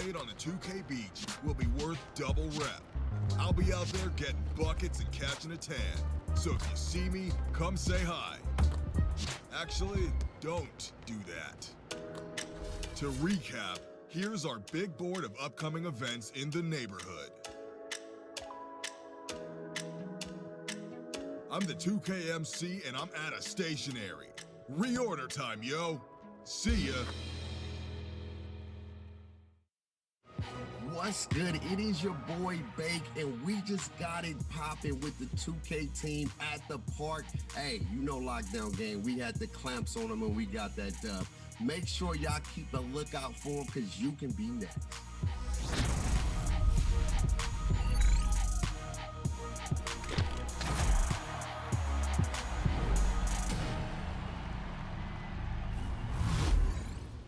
played on a 2K beach will be worth double rep. I'll be out there getting buckets and catching a tan. So if you see me, come say hi. Actually, don't do that. To recap, here's our big board of upcoming events in the neighborhood. I'm the 2K MC and I'm at a stationary. Reorder time, yo. See ya. What's good? It is your boy Bake, and we just got it popping with the 2K team at the park. Hey, you know lockdown game. We had the clamps on them and we got that dub. Make sure y'all keep a lookout for them because you can be next.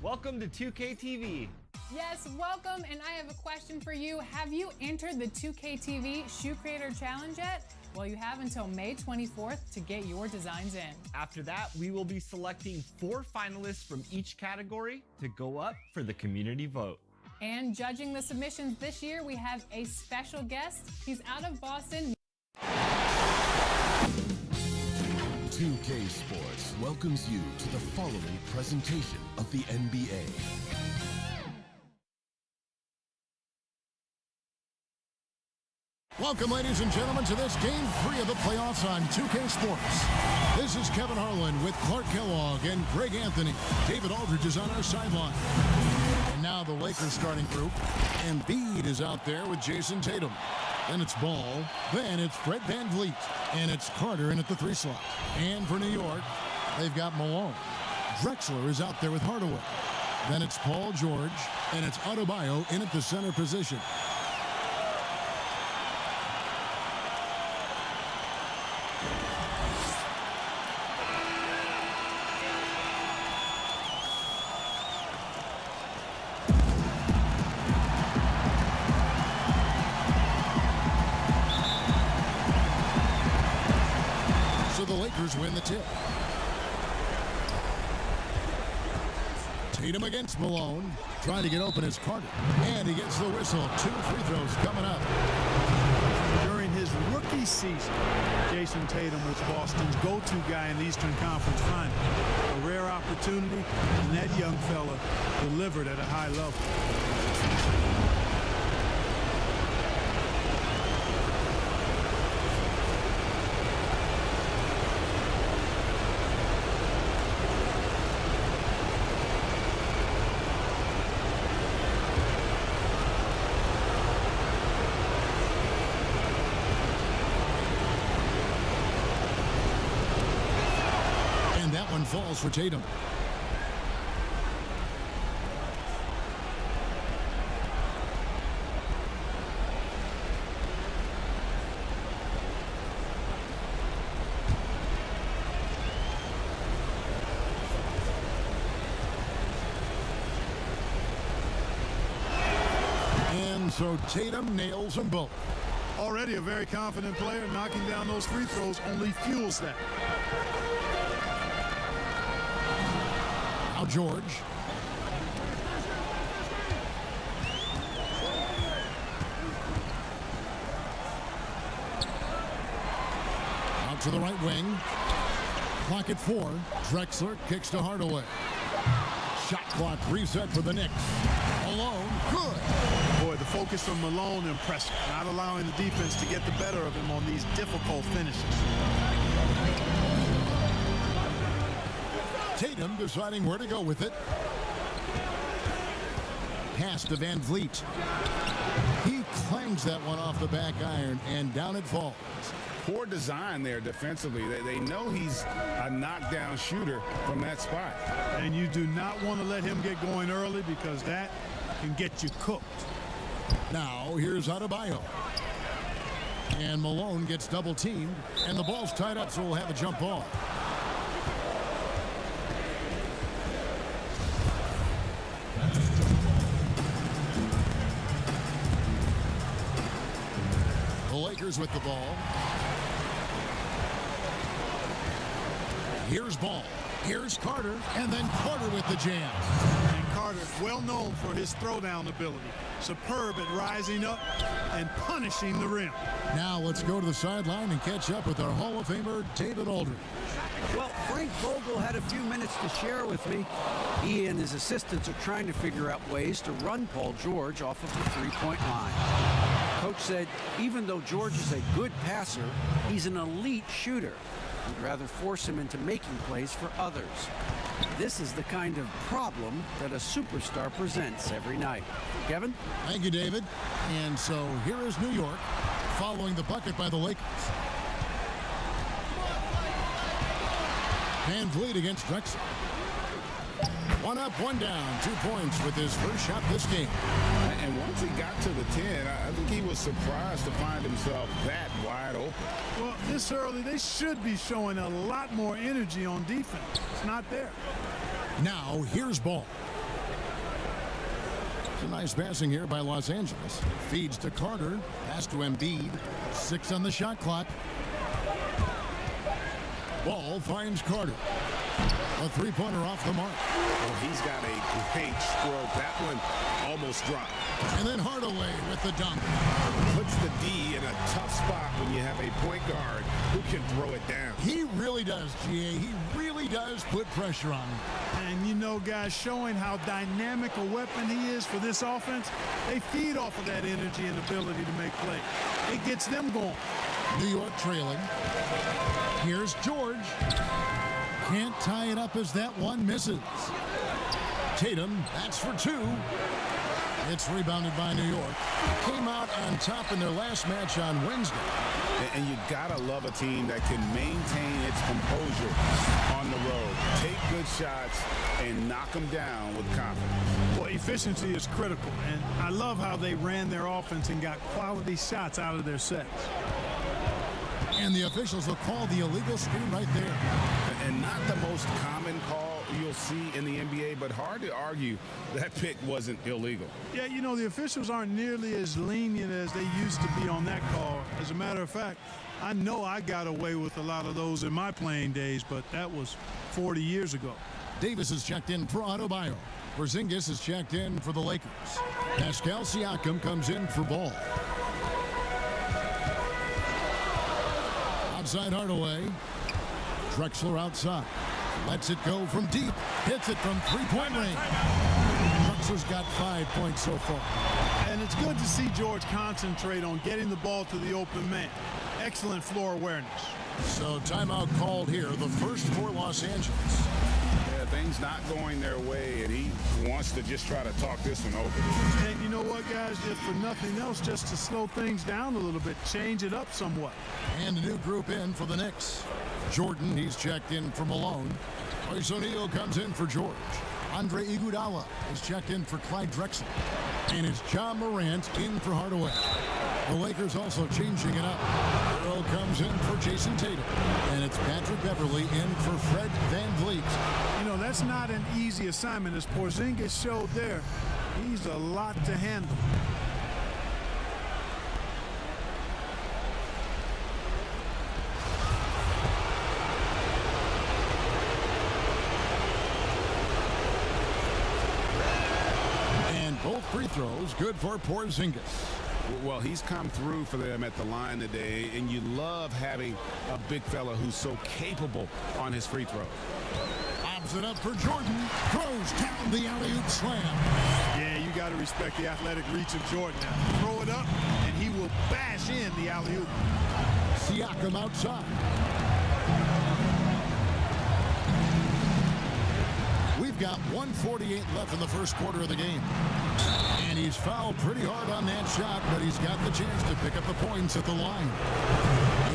Welcome to 2K TV. Yes, welcome, and I have a question for you. Have you entered the 2K TV Shoe Creator Challenge yet? Well, you have until May 24th to get your designs in. After that, we will be selecting 4 finalists from each category to go up for the community vote. And judging the submissions this year, we have a special guest. He's out of Boston. 2K Sports welcomes you to the following presentation of the NBA. Welcome, ladies and gentlemen, to this Game 3 of the playoffs on 2K Sports. This is Kevin Harlan with Clark Kellogg and Greg Anthony. David Aldridge is on our sideline. And now the Lakers starting group. Embiid is out there with Jason Tatum. Then it's Ball. Then it's Fred VanVleet. And it's Carter in at the 3 slot. And for New York, they've got Malone. Drexler is out there with Hardaway. Then it's Paul George. And it's Adebayo in at the center position. The Lakers win the tip. Tatum against Malone. Trying to get open is Carter. And he gets the whistle. 2 free throws coming up. During his rookie season, Jason Tatum was Boston's go-to guy in the Eastern Conference Finals. A rare opportunity, and that young fella delivered at a high level. That one falls for Tatum. And so Tatum nails them both. Already a very confident player, knocking down those free throws only fuels that. Now George. Out to the right wing. Clock at 4. Drexler kicks to Hardaway. Shot clock reset for the Knicks. Malone, good. Boy, the focus from Malone impressive. Not allowing the defense to get the better of him on these difficult finishes. Tatum deciding where to go with it. Pass to VanVleet. He clangs that one off the back iron, and down it falls. Poor design there defensively. They know he's a knockdown shooter from that spot. And you do not want to let him get going early because that can get you cooked. Now here's Adebayo. And Malone gets double teamed, and the ball's tied up, so we'll have a jump ball. The Lakers with the ball. Here's Ball. Here's Carter. And then Carter with the jam. And starter, well known for his throwdown ability. Superb at rising up and punishing the rim. Now let's go to the sideline and catch up with our Hall of Famer, David Aldridge. Well, Frank Vogel had a few minutes to share with me. He and his assistants are trying to figure out ways to run Paul George off of the three-point line. Coach said even though George is a good passer, he's an elite shooter. He'd rather force him into making plays for others. This is the kind of problem that a superstar presents every night. Kevin? Thank you, David. And so here is New York following the bucket by the Lakers. Van Vliet against Drexel. One up, one down, 2 points with his first shot this game. And once he got to the 10, I think he was surprised to find himself that wide open. Well, this early, they should be showing a lot more energy on defense. It's not there. Now, here's Ball. It's a nice passing here by Los Angeles. Feeds to Carter. Pass to Embiid. 6 on the shot clock. Ball finds Carter. A three-pointer off the mark. Well, he's got a great stroke. That one almost dropped. And then Hardaway with the dunk. Puts the D in a tough spot when you have a point guard who can throw it down. He really does, GA. He really does put pressure on him. And, you know, guys, showing how dynamic a weapon he is for this offense, they feed off of that energy and ability to make plays. It gets them going. New York trailing. Here's George. Can't tie it up as that one misses. Tatum, that's for 2. It's rebounded by New York. Came out on top in their last match on Wednesday. And you gotta love a team that can maintain its composure on the road. Take good shots and knock them down with confidence. Well, efficiency is critical, and I love how they ran their offense and got quality shots out of their sets. And the officials will call the illegal screen right there. And not the most common call you'll see in the NBA, but hard to argue that pick wasn't illegal. Yeah, you know, the officials aren't nearly as lenient as they used to be on that call. As a matter of fact, I know I got away with a lot of those in my playing days, but that was 40 years ago. Davis is checked in for Adebayo. Porzingis is checked in for the Lakers. Pascal Siakam comes in for Ball. Outside Hardaway. Drexler outside. Lets it go from deep. Hits it from three-point range. Drexler's got 5 points so far. And it's good to see George concentrate on getting the ball to the open man. Excellent floor awareness. So timeout called here. The first for Los Angeles. Yeah, things not going their way, and he wants to just try to talk this one over. And you know what, guys? If for nothing else, just to slow things down a little bit, change it up somewhat. And a new group in for the Knicks. Jordan, he's checked in for Malone. Royce O'Neal comes in for George. Andre Iguodala is checked in for Clyde Drexler. And it's John Morant in for Hardaway. The Lakers also changing it up. Earl comes in for Jason Tatum. And it's Patrick Beverly in for Fred Van Vliet. You know, that's not an easy assignment, as Porzingis showed there. He's a lot to handle. Both free throws good for Porzingis. Well, he's come through for them at the line today, and you love having a big fella who's so capable on his free throw. Lobs it up for Jordan. Throws down the alley-oop slam. Yeah, you got to respect the athletic reach of Jordan now. Throw it up, and he will bash in the alley-oop. Siakam outside. We've got 1:48 left in the first quarter of the game. And he's fouled pretty hard on that shot, but he's got the chance to pick up the points at the line.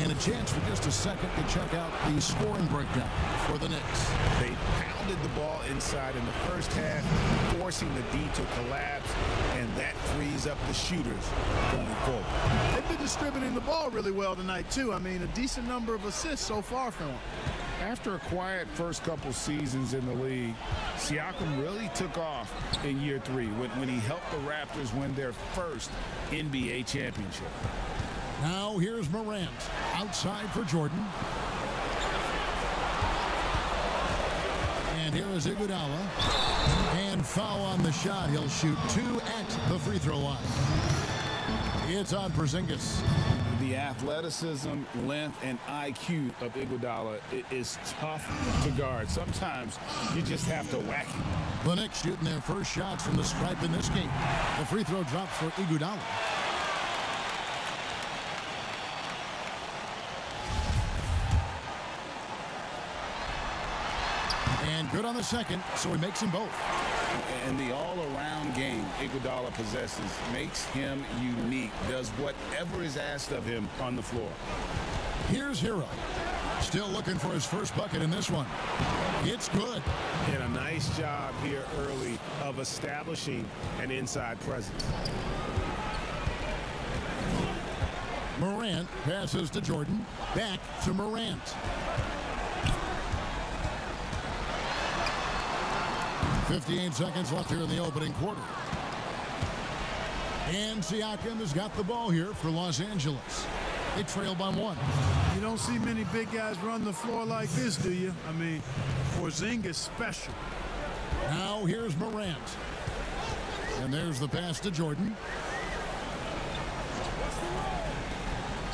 And a chance for just a second to check out the scoring breakdown for the Knicks. They pounded the ball inside in the first half, forcing the D to collapse, and that frees up the shooters going forward. They've been distributing the ball really well tonight, too. I mean, a decent number of assists so far for them. After a quiet first couple seasons in the league, Siakam really took off in year 3 when he helped the Raptors win their first NBA championship. Now here's Morant outside for Jordan. And here is Iguodala. And foul on the shot. He'll shoot 2 at the free throw line. It's on Porzingis. The athleticism, length, and IQ of Iguodala is tough to guard. Sometimes you just have to whack him. The Knicks shooting their first shots from the stripe in this game. The free throw drops for Iguodala. And good on the second, so he makes them both. And the all-around game Iguodala possesses makes him unique, does whatever is asked of him on the floor. Here's Hero. Still looking for his first bucket in this one. It's good. And a nice job here early of establishing an inside presence. Morant passes to Jordan. Back to Morant. 58 seconds left here in the opening quarter. And Siakam has got the ball here for Los Angeles. They trail by 1. You don't see many big guys run the floor like this, do you? I mean, Porzingis special. Now here's Morant. And there's the pass to Jordan.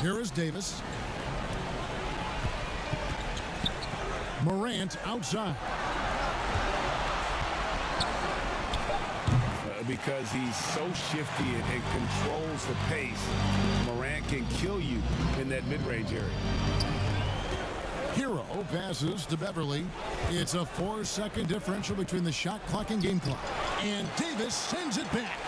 Here is Davis. Morant outside. Because he's so shifty and controls the pace, Morant can kill you in that mid-range area. Hero passes to Beverly. It's a 4-second differential between the shot clock and game clock. And Davis sends it back.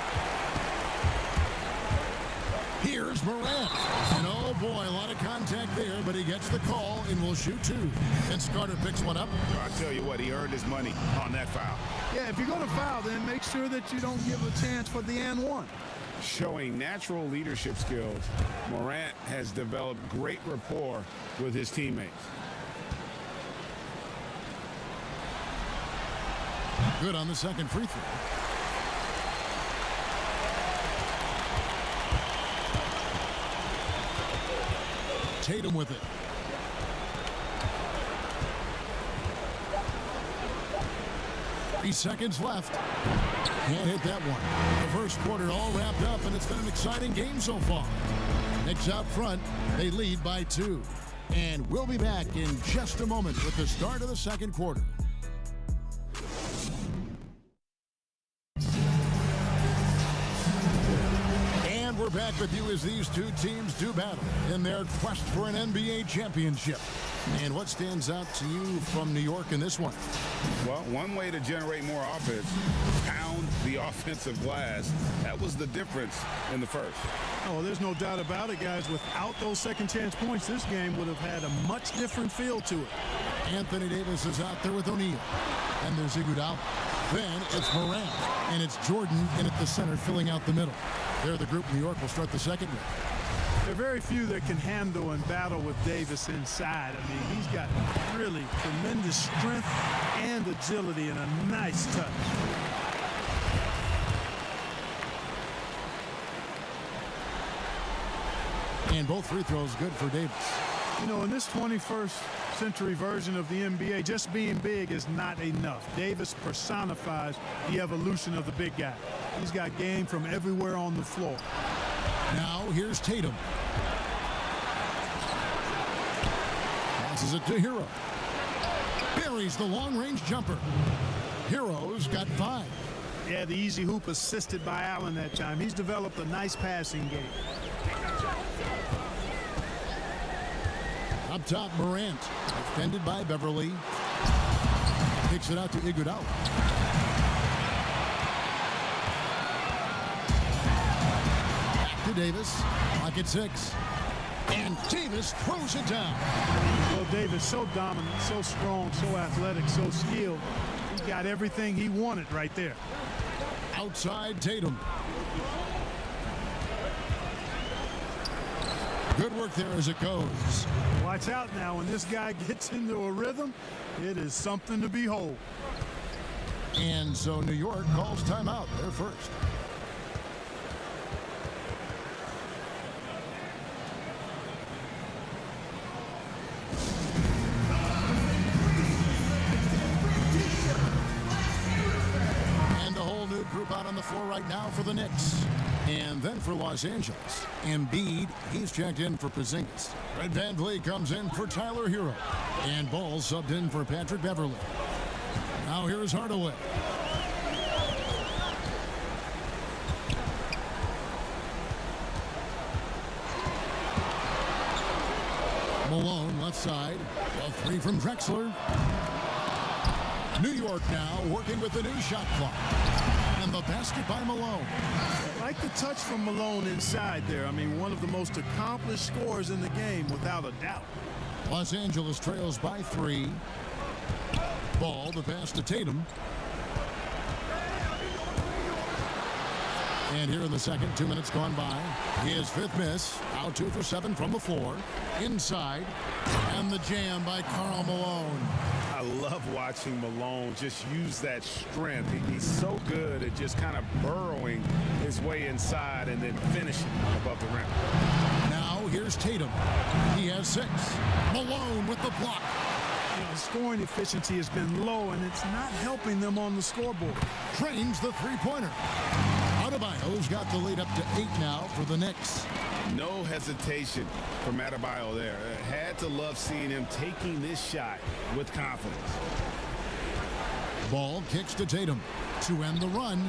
Here's Morant. And oh boy, a lot of contact there, but he gets the call and will shoot 2. And Carter picks one up. I'll tell you what, he earned his money on that foul. Yeah, if you're going to foul, then make sure that you don't give a chance for the and one. Showing natural leadership skills, Morant has developed great rapport with his teammates. Good on the second free throw. Tatum with it. Seconds left. Can't hit that one. The first quarter all wrapped up, and it's been an exciting game so far. Knicks out front. They lead by 2. And we'll be back in just a moment with the start of the second quarter. And we're back with you as these two teams do battle in their quest for an NBA championship. And what stands out to you from New York in this one? Well, one way to generate more offense, pound the offensive glass. That was the difference in the first. Oh, there's no doubt about it, guys. Without those second chance points, this game would have had a much different feel to it. Anthony Davis is out there with O'Neal. And there's Iguodala. Then it's Morant. And it's Jordan in at the center, filling out the middle. They're the group New York will start the second with. There are very few that can handle and battle with Davis inside. I mean, he's got really tremendous strength and agility and a nice touch. And both free throws good for Davis. You know, in this 21st century version of the NBA, just being big is not enough. Davis personifies the evolution of the big guy. He's got game from everywhere on the floor. Now here's Tatum. Passes it to Hero. Buries the long-range jumper. Hero's got 5. Yeah, the easy hoop assisted by Allen that time. He's developed a nice passing game. Up top, Morant. Defended by Beverly. Kicks it out to Iguodala. Back to Davis. Pocket 6. And Davis throws it down. Well, Davis so dominant, so strong, so athletic, so skilled. He got everything he wanted right there. Outside Tatum. Good work there as it goes. Watch out now. When this guy gets into a rhythm, it is something to behold. And so New York calls timeout. They're first. right now for the Knicks. And then for Los Angeles, Embiid, he's checked in for Porzingis. Fred VanVleet comes in for Tyler Hero. And Ball subbed in for Patrick Beverly. Now here's Hardaway. Malone, left side. A three from Drexler. New York now working with the new shot clock. And the basket by Malone. I like the touch from Malone inside there. I mean, one of the most accomplished scorers in the game, without a doubt. Los Angeles trails by 3. Ball, the pass to Tatum. And here in the second, 2 minutes gone by. His 5th miss. Out 2 for 7 from the floor. Inside. And the jam by Karl Malone. I love watching Malone just use that strength. He's so good at just kind of burrowing his way inside and then finishing above the rim. Now here's Tatum. He has 6. Malone with the block. You know, scoring efficiency has been low, and it's not helping them on the scoreboard. Trains the three-pointer. Adebayo's got the lead up to 8 now for the Knicks. No hesitation from Adebayo there. Had to love seeing him taking this shot with confidence. Ball kicks to Tatum to end the run.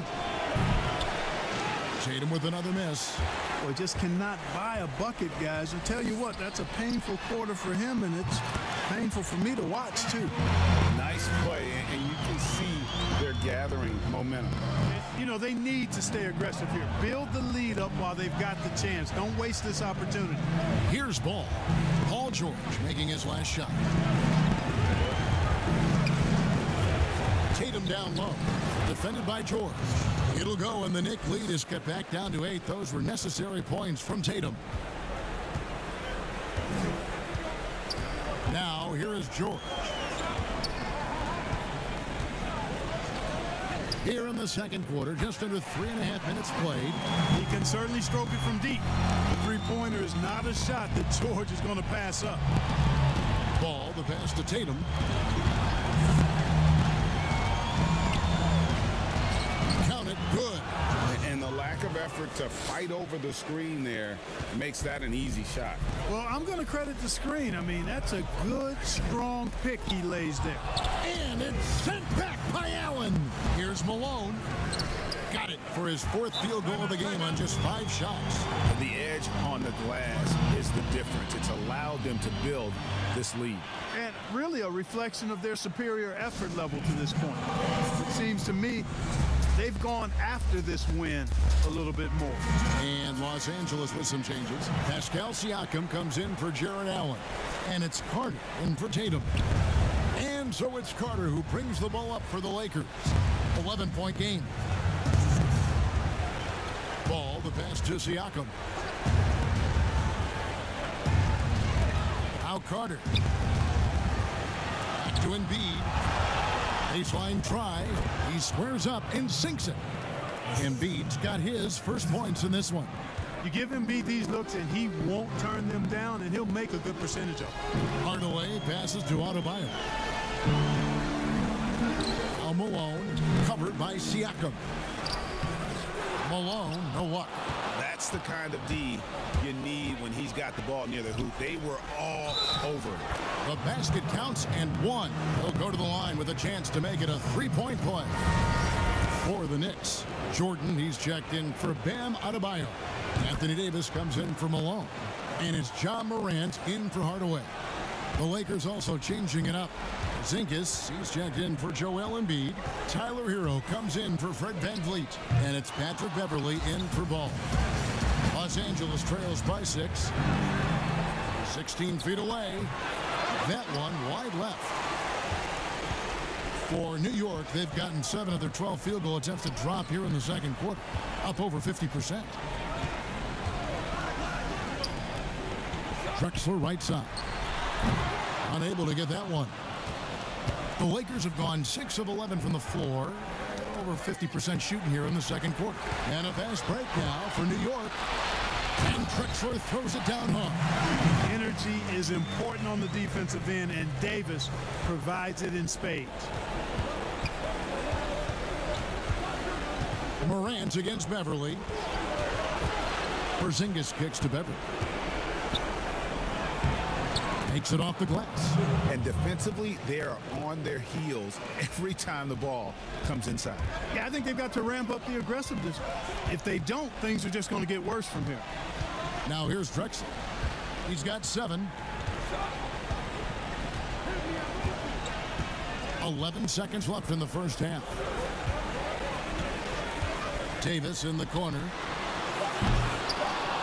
Tatum with another miss. Well, just cannot buy a bucket, guys. I tell you what, that's a painful quarter for him, and it's painful for me to watch, too. Nice play, and you can see they're gathering momentum. You know, they need to stay aggressive here. Build the lead up while they've got the chance. Don't waste this opportunity. Here's Ball. Paul George making his last shot. Tatum down low. Defended by George. It'll go, and the Knick lead is cut back down to 8. Those were necessary points from Tatum. Now, here is George. Here in the second quarter, just under 3.5 minutes played. He can certainly stroke it from deep. The three-pointer is not a shot that George is going to pass up. Ball, the pass to Tatum. Count it, good. And the lack of effort to fight over the screen there makes that an easy shot. Well, I'm going to credit the screen. I mean, that's a good, strong pick he lays there. And it's sent back by Allen. Here's Malone. Got it for his 4th field goal of the game on just 5 shots. The edge on the glass is the difference. It's allowed them to build this lead. And really a reflection of their superior effort level to this point. It seems to me they've gone after this win a little bit more. And Los Angeles with some changes. Pascal Siakam comes in for Jared Allen. And it's Carter in for Tatum. And so it's Carter who brings the ball up for the Lakers. 11-point game. Ball, the pass to Siakam. Now Carter. Back to Embiid. Baseline try. He squares up and sinks it. Embiid's got his first points in this one. You give Embiid these looks and he won't turn them down, and he'll make a good percentage of them. Hardaway passes to Adebayo. Now Malone covered by Siakam. Malone, no luck. That's the kind of D you need when he's got the ball near the hoop. They were all over it. The basket counts and 1. He'll go to the line with a chance to make it a 3-point play. For the Knicks, Jordan, he's checked in for Bam Adebayo. Anthony Davis comes in for Malone. And it's John Morant in for Hardaway. The Lakers also changing it up. Zinkis, he's checked in for Joel Embiid. Tyler Hero comes in for Fred VanVleet. And it's Patrick Beverly in for Ball. Los Angeles trails by 6. 16 feet away. That one wide left. For New York, they've gotten 7 of their 12 field goal attempts to drop here in the second quarter. Up over 50%. Drexler right side. Unable to get that one. The Lakers have gone 6 of 11 from the floor. Over 50% shooting here in the second quarter. And a fast break now for New York. And Drexler throws it down home. Energy is important on the defensive end, and Davis provides it in spades. Morant against Beverly. Porzingis kicks to Beverly. Takes it off the glass. And defensively, they are on their heels every time the ball comes inside. Yeah, I think they've got to ramp up the aggressiveness. If they don't, things are just going to get worse from here. Now here's Drexler. He's got 7. 11 seconds left in the first half. Davis in the corner.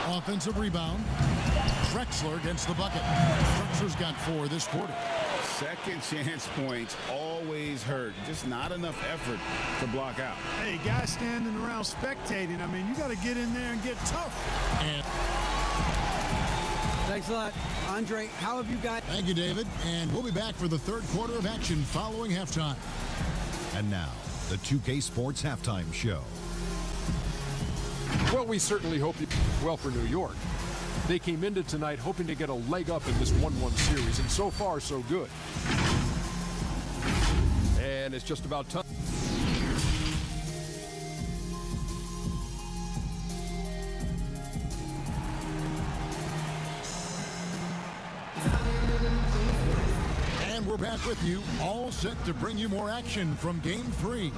Offensive rebound. Drexler gets the bucket. Drexler's got 4 this quarter. Second chance points always hurt. Just not enough effort to block out. Hey, guys standing around spectating, I mean, you got to get in there and get tough. And Thanks a lot. Andre, how have you got? thank you, David. And we'll be back for the third quarter of action following halftime. And now, the 2K Sports Halftime Show. Well, we certainly hope you well for New York. They came into tonight hoping to get a leg up in this 1-1 series, and so far, so good. And it's just about time. And we're back with you, all set to bring you more action from Game 3.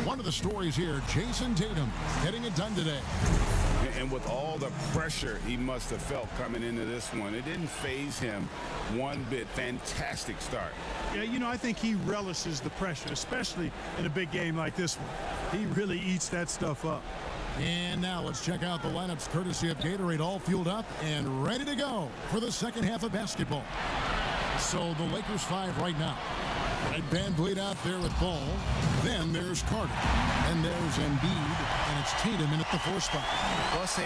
One of the stories here, Jason Tatum getting it done today. And with all the pressure he must have felt coming into this one, it didn't faze him one bit. Fantastic start. Yeah, you know, I think he relishes the pressure, especially in a big game like this one. He really eats that stuff up. And now let's check out the lineups courtesy of Gatorade, all fueled up and ready to go for the second half of basketball. So the Lakers 5 right now. Red Van Vliet out there with ball. Then there's Carter. And there's Embiid. And it's Tatum in at the 4 spot. +8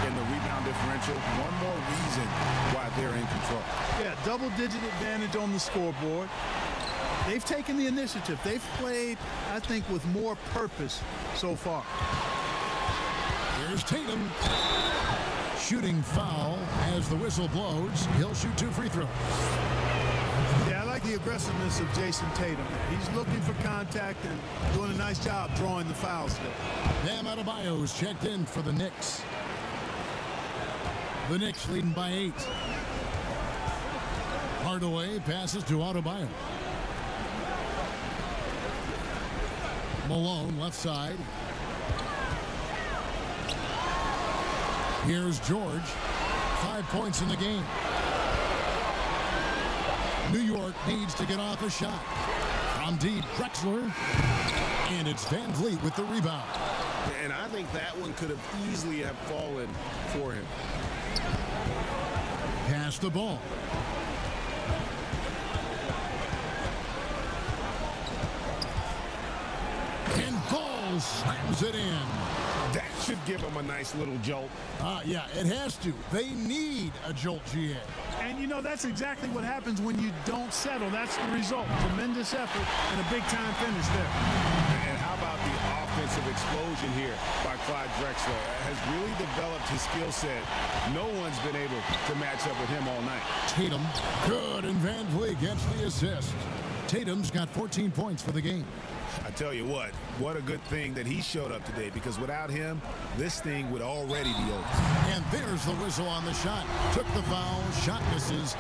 in the rebound differential. One more reason why they're in control. Yeah, double-digit advantage on the scoreboard. They've taken the initiative. They've played, I think, with more purpose so far. Here's Tatum. Shooting foul as the whistle blows. He'll shoot 2 free throws. Yeah, I like the aggressiveness of Jason Tatum. He's looking for contact and doing a nice job drawing the fouls there. Bam Adebayo's checked in for the Knicks. The Knicks leading by 8. Hardaway passes to Adebayo. Malone left side. Here's George. 5 points in the game. New York needs to get off a shot. From deep, Drexler. And it's Van Vliet with the rebound. And I think that one could have easily have fallen for him. Pass the ball. And Ball slams it in. That should give him a nice little jolt. Yeah, it has to. They need a jolt, GA. And, you know, that's exactly what happens when you don't settle. That's the result. Tremendous effort and a big-time finish there. And how about the offensive explosion here by Clyde Drexler? Has really developed his skill set. No one's been able to match up with him all night. Tatum, good, and Van Vliet gets the assist. Tatum's got 14 points for the game. I tell you what a good thing that he showed up today, because without him, this thing would already be over. And there's the whistle on the shot. Took the foul, shot misses.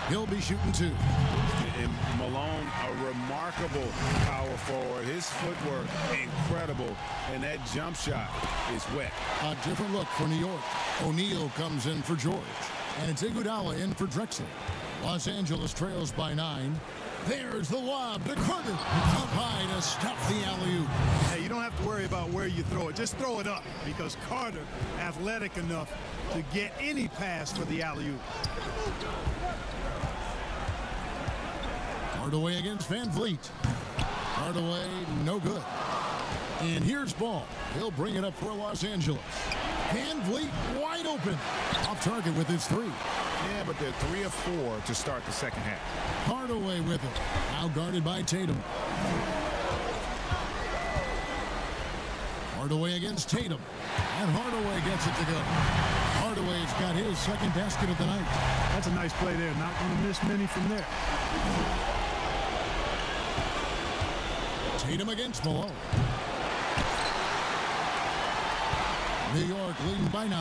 He'll be shooting 2. And Malone, a remarkable power forward. His footwork, incredible. And that jump shot is wet. A different look for New York. O'Neal comes in for George. And it's Iguodala in for Drexler. Los Angeles trails by 9. There's the lob to Carter. Up high to stop the alley-oop. Hey, you don't have to worry about where you throw it. Just throw it up, because Carter, athletic enough to get any pass for the alley-oop. Hardaway against Van Vliet. Hardaway, no good. And here's Ball. He'll bring it up for Los Angeles. Van Vliet wide open. Off target with his 3. Yeah, but they're 3 of 4 to start the second half. Hardaway with it. Now guarded by Tatum. Hardaway against Tatum. And Hardaway gets it to go. Hardaway's got his second basket of the night. That's a nice play there. Not going to miss many from there. Tatum against Malone. New York leading by 9.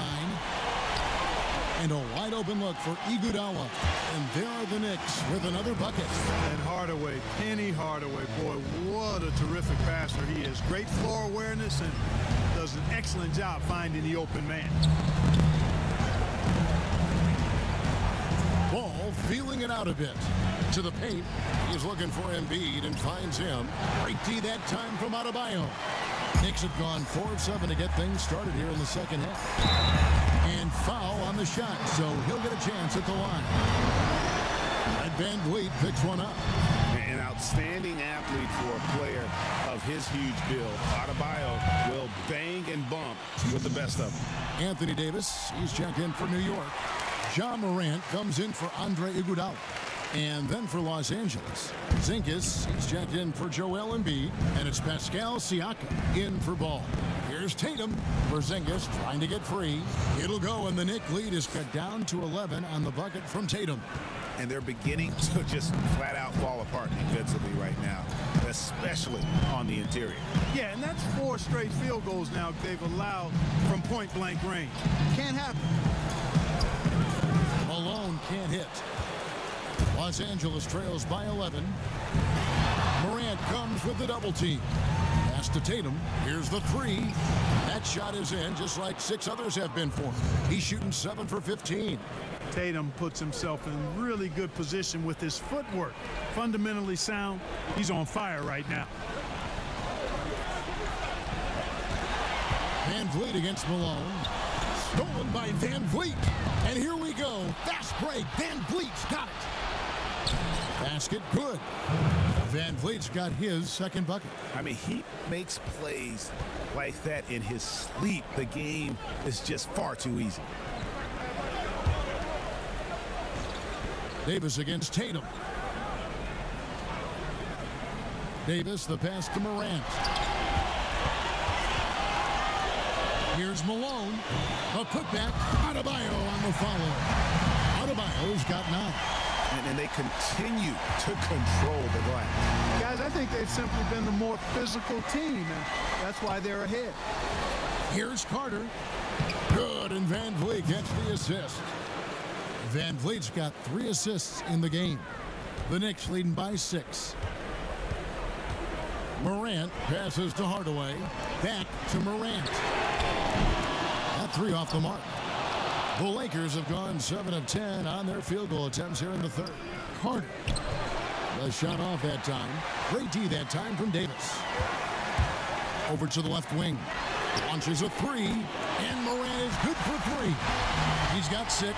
And a wide open look for Iguodala. And there are the Knicks with another bucket. And Hardaway, Penny Hardaway, boy, what a terrific passer he is. Great floor awareness and does an excellent job finding the open man. Ball feeling it out a bit. To the paint. He's looking for Embiid and finds him. Great D that time from Adebayo. Knicks have gone 4 of 7 to get things started here in the second half. And foul on the shot, so he'll get a chance at the line. And Van Vliet picks one up. An outstanding athlete for a player of his huge build. Adebayo will bang and bump with the best of them. Anthony Davis, he's checked in for New York. Ja Morant comes in for Andre Iguodala. And then for Los Angeles, Zinkis, he's checked in for Joel Embiid, and it's Pascal Siakam in for Ball. Here's Tatum for Zinkis, trying to get free. It'll go, and the Knick lead is cut down to 11 on the bucket from Tatum. And they're beginning to just flat out fall apart defensively right now, especially on the interior. Yeah, and that's 4 straight field goals now they've allowed from point-blank range. Can't happen. Malone can't hit. Los Angeles trails by 11. Morant comes with the double team. Pass to Tatum. Here's the 3. That shot is in, just like 6 others have been for him. He's shooting 7 for 15. Tatum puts himself in really good position with his footwork. Fundamentally sound. He's on fire right now. Van Vliet against Malone. Stolen by Van Vliet. And here we go. Fast break. Van Vliet's got it. Basket good. Van Vliet's got his second bucket. I mean, he makes plays like that in his sleep. The game is just far too easy. Davis against Tatum. Davis, the pass to Morant. Here's Malone. A putback. Adebayo on the follow. Adebayo's got 9. And they continue to control the glass. Guys, I think they've simply been the more physical team, and that's why they're ahead. Here's Carter. Good, and Van Vliet gets the assist. Van Vliet's got 3 assists in the game. The Knicks leading by 6. Morant passes to Hardaway. Back to Morant. That 3 off the mark. The Lakers have gone 7 of 10 on their field goal attempts here in the third. Carter. The shot off that time. Great D that time from Davis. Over to the left wing. Launches a 3. And Morant is good for 3. He's got 6.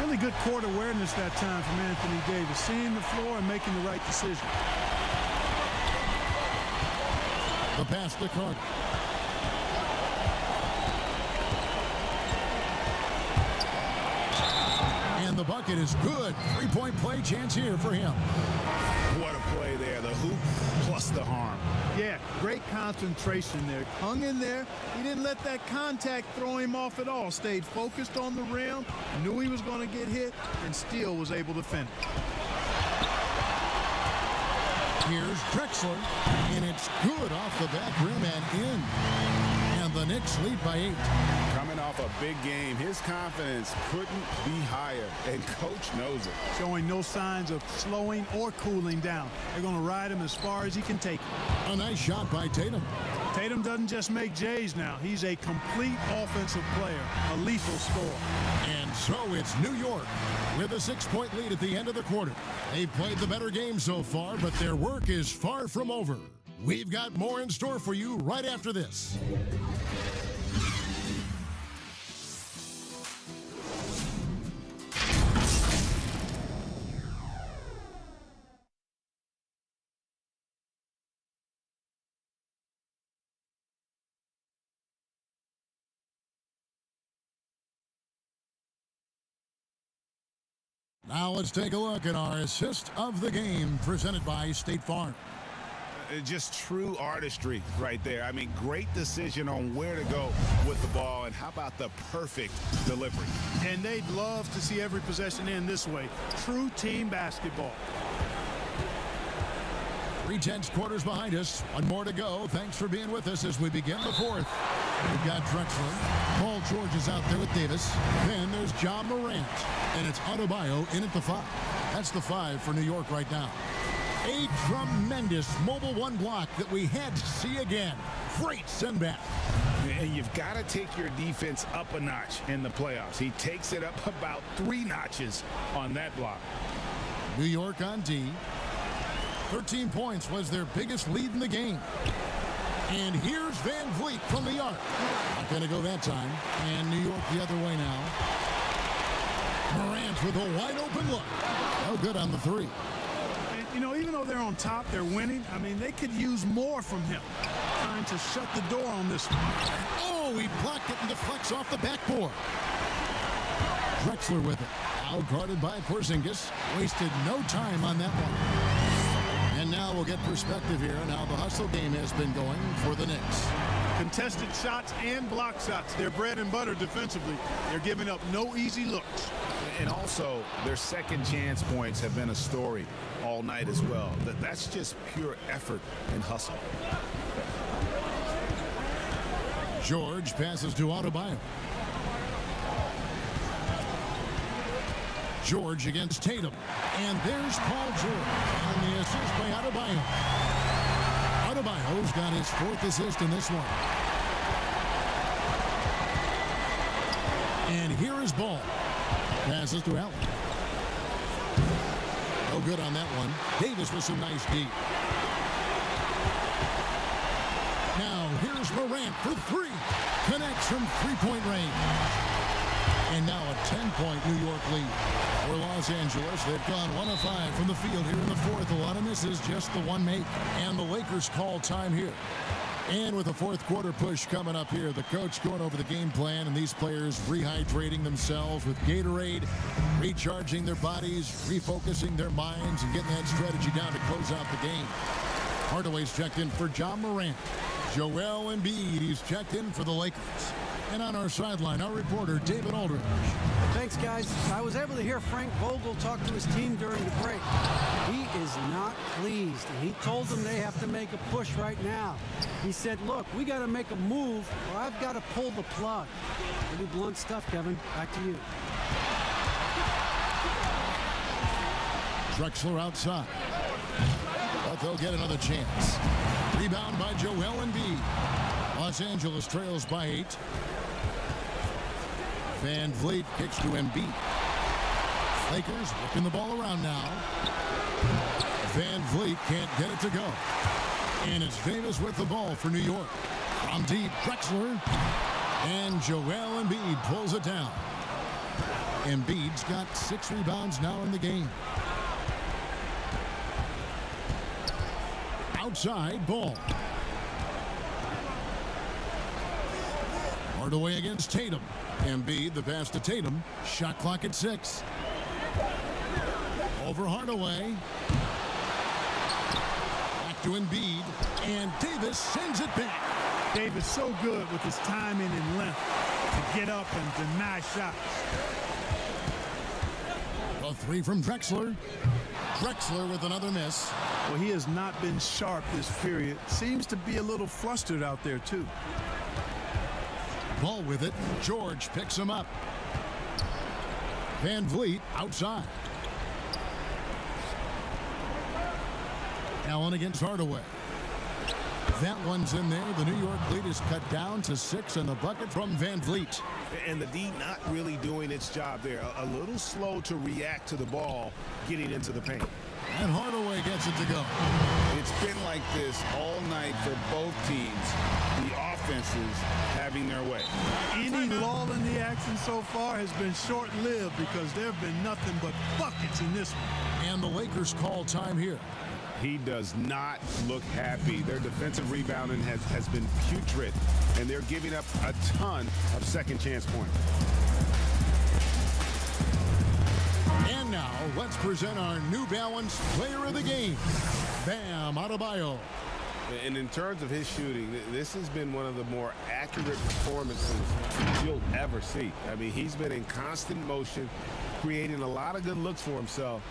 Really good court awareness that time from Anthony Davis. Seeing the floor and making the right decision. The pass to Carter. And the bucket is good. 3-point play chance here for him. What a play there. The hoop plus the harm. Yeah, great concentration there. Hung in there. He didn't let that contact throw him off at all. Stayed focused on the rim. Knew he was going to get hit and still was able to finish. Here's Drexler. And it's good off the back rim and in. And the Knicks lead by 8. Coming off a big game, his confidence couldn't be higher, and coach knows it. Showing no signs of slowing or cooling down. They're going to ride him as far as he can take him. A nice shot by Tatum. Tatum doesn't just make J's now. He's a complete offensive player, a lethal scorer. And so it's New York with a 6-point lead at the end of the quarter. They've played the better game so far, but their work is far from over. We've got more in store for you right after this. Now let's take a look at our assist of the game presented by State Farm. Just true artistry right there. I mean, great decision on where to go with the ball, and how about the perfect delivery? And they'd love to see every possession end this way. True team basketball. 3 tenths quarters behind us. 1 more to go. Thanks for being with us as we begin the fourth. We've got Drexler. Paul George is out there with Davis. Then there's John Morant. And it's Adebayo in at the 5. That's the 5 for New York right now. A tremendous mobile one block that we had to see again. Great send back. And you've got to take your defense up a notch in the playoffs. He takes it up about 3 notches on that block. New York on D. 13 points was their biggest lead in the game. And here's Van Vliet from the arc. Not going to go that time. And New York the other way now. Morant with a wide open look. No good on the 3. You know, even though they're on top, they're winning. I mean, they could use more from him. Trying to shut the door on this one. Oh, he blocked it and deflects off the backboard. Drexler with it. Out guarded by Porzingis. Wasted no time on that one. And now we'll get perspective here on how the hustle game has been going for the Knicks. Contested shots and block shots. They're bread and butter defensively. They're giving up no easy looks. And also, their second chance points have been a story all night as well. That's just pure effort and hustle. George passes to Adebayo. George against Tatum. And there's Paul George on the assist by Adebayo. Adebayo's got his 4th assist in this one. And here is Ball. Passes to Allen. No good on that one. Davis with some nice D. Now here's Morant for 3. Connects from 3-point range. And now a 10-point New York lead for Los Angeles. They've gone 1 of 5 from the field here in the 4th. A lot of misses, just the 1 make. And the Lakers call time here. And with a 4th quarter push coming up here, the coach going over the game plan and these players rehydrating themselves with Gatorade, recharging their bodies, refocusing their minds, and getting that strategy down to close out the game. Hardaway's checked in for John Morant. Joel Embiid, he's checked in for the Lakers. And on our sideline, our reporter, David Aldridge. Thanks, guys. I was able to hear Frank Vogel talk to his team during the break. He is not pleased, and he told them they have to make a push right now. He said, look, we got to make a move, or I've got to pull the plug. Pretty blunt stuff, Kevin. Back to you. Drexler outside. But they'll get another chance. Rebound by Joel Embiid. Los Angeles trails by 8. Van Vliet kicks to Embiid. Lakers whipping the ball around now. Van Vliet can't get it to go. And it's Davis with the ball for New York. From deep, Drexler. And Joel Embiid pulls it down. Embiid's got 6 rebounds now in the game. Outside, Ball. Hardaway against Tatum. Embiid, the pass to Tatum. Shot clock at 6. Over Hardaway. Back to Embiid. And Davis sends it back. Davis so good with his timing and length to get up and deny shots. A 3 from Drexler. Drexler with another miss. Well, he has not been sharp this period. Seems to be a little flustered out there, too. Ball with it. George picks him up. Van Vliet outside. Allen against Hardaway. That one's in there. The New York lead is cut down to 6 and the bucket from Van Vliet. And the D not really doing its job there. A little slow to react to the ball getting into the paint. And Hardaway gets it to go. It's been like this all night for both teams. The offenses having their way. Any lull in the action so far has been short-lived because there have been nothing but buckets in this one. And the Lakers call time here. He does not look happy. Their defensive rebounding has been putrid, and they're giving up a ton of second chance points. And now, let's present our New Balance Player of the Game, Bam Adebayo. And in terms of his shooting, this has been one of the more accurate performances you'll ever see. I mean, he's been in constant motion, creating a lot of good looks for himself.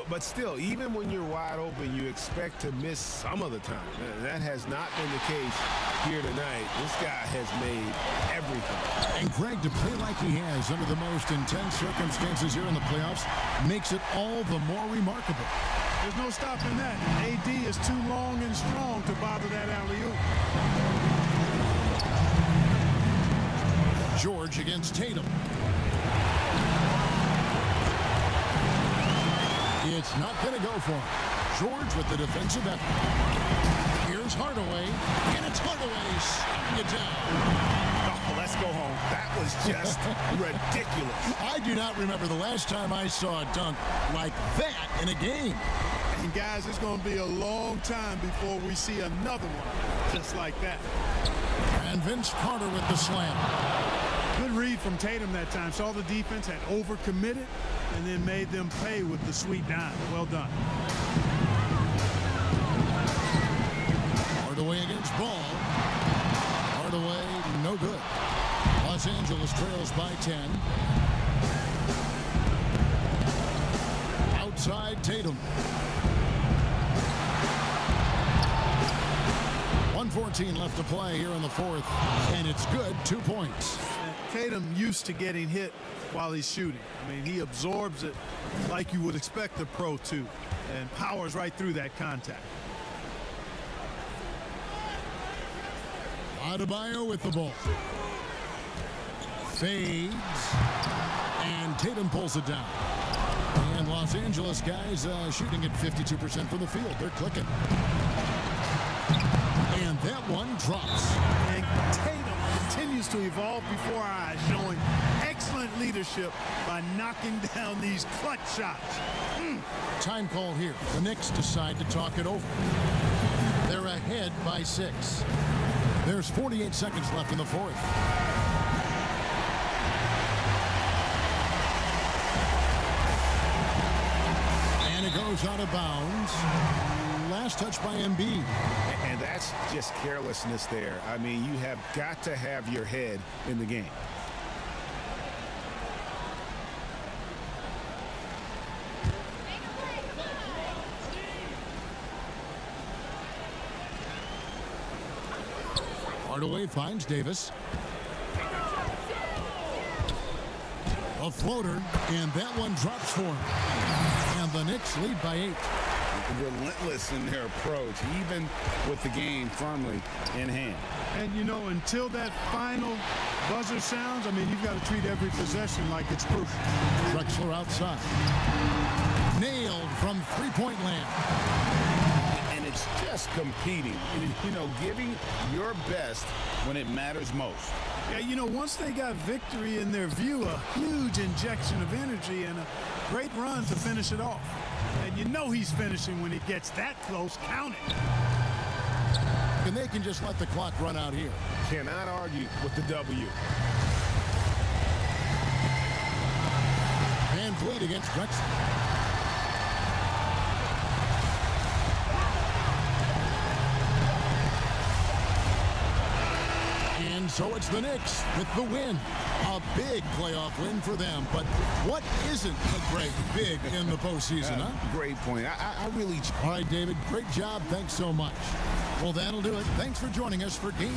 But still, even when you're wide open, you expect to miss some of the time. That has not been the case here tonight. This guy has made everything. And Greg, to play like he has under the most intense circumstances here in the playoffs makes it all the more remarkable. There's no stopping that. AD is too long and strong to bother that alley-oop. George against Tatum. It's not going to go for him. George with the defensive effort. Here's Hardaway, and it's Hardaway shutting it down. Oh, let's go home. That was just ridiculous. I do not remember the last time I saw a dunk like that in a game. And guys, it's going to be a long time before we see another one just like that. And Vince Carter with the slam. Good read from Tatum that time. Saw the defense had overcommitted and then made them pay with the sweet dime. Well done. Hardaway against Ball. Hardaway, no good. Los Angeles trails by 10. Outside Tatum. 1:14 left to play here in the fourth, and it's good, 2 points. Tatum used to getting hit while he's shooting. I mean, he absorbs it like you would expect a pro to, and powers right through that contact. Adebayo with the ball. Fades, and Tatum pulls it down. And Los Angeles guys shooting at 52% from the field. They're clicking. And that one drops. And Tatum continues to evolve before our eyes, showing excellent leadership by knocking down these clutch shots. Time call here. The Knicks decide to talk it over. They're ahead by 6. There's 48 seconds left in the fourth. And it goes out of bounds. Last touch by Embiid. And that's just carelessness there. I mean, you have got to have your head in the game. Hardaway finds Davis. A floater, and that one drops for him. And the Knicks lead by 8. Relentless in their approach, even with the game firmly in hand. And, you know, until that final buzzer sounds, I mean, you've got to treat every possession like it's crucial. Drexler outside. Nailed from three-point land. And it's just competing, you know, giving your best when it matters most. Yeah, you know, once they got victory in their view, a huge injection of energy and a great run to finish it off. And you know he's finishing when he gets that close. Count it. And they can just let the clock run out here. Cannot argue with the W. Van Vliet against Drexler. And so it's the Knicks with the win. A big playoff win for them. But what isn't a great big in the postseason, huh? Great point. I really... All right, David, great job. Thanks so much. Well, that'll do it. Thanks for joining us for Game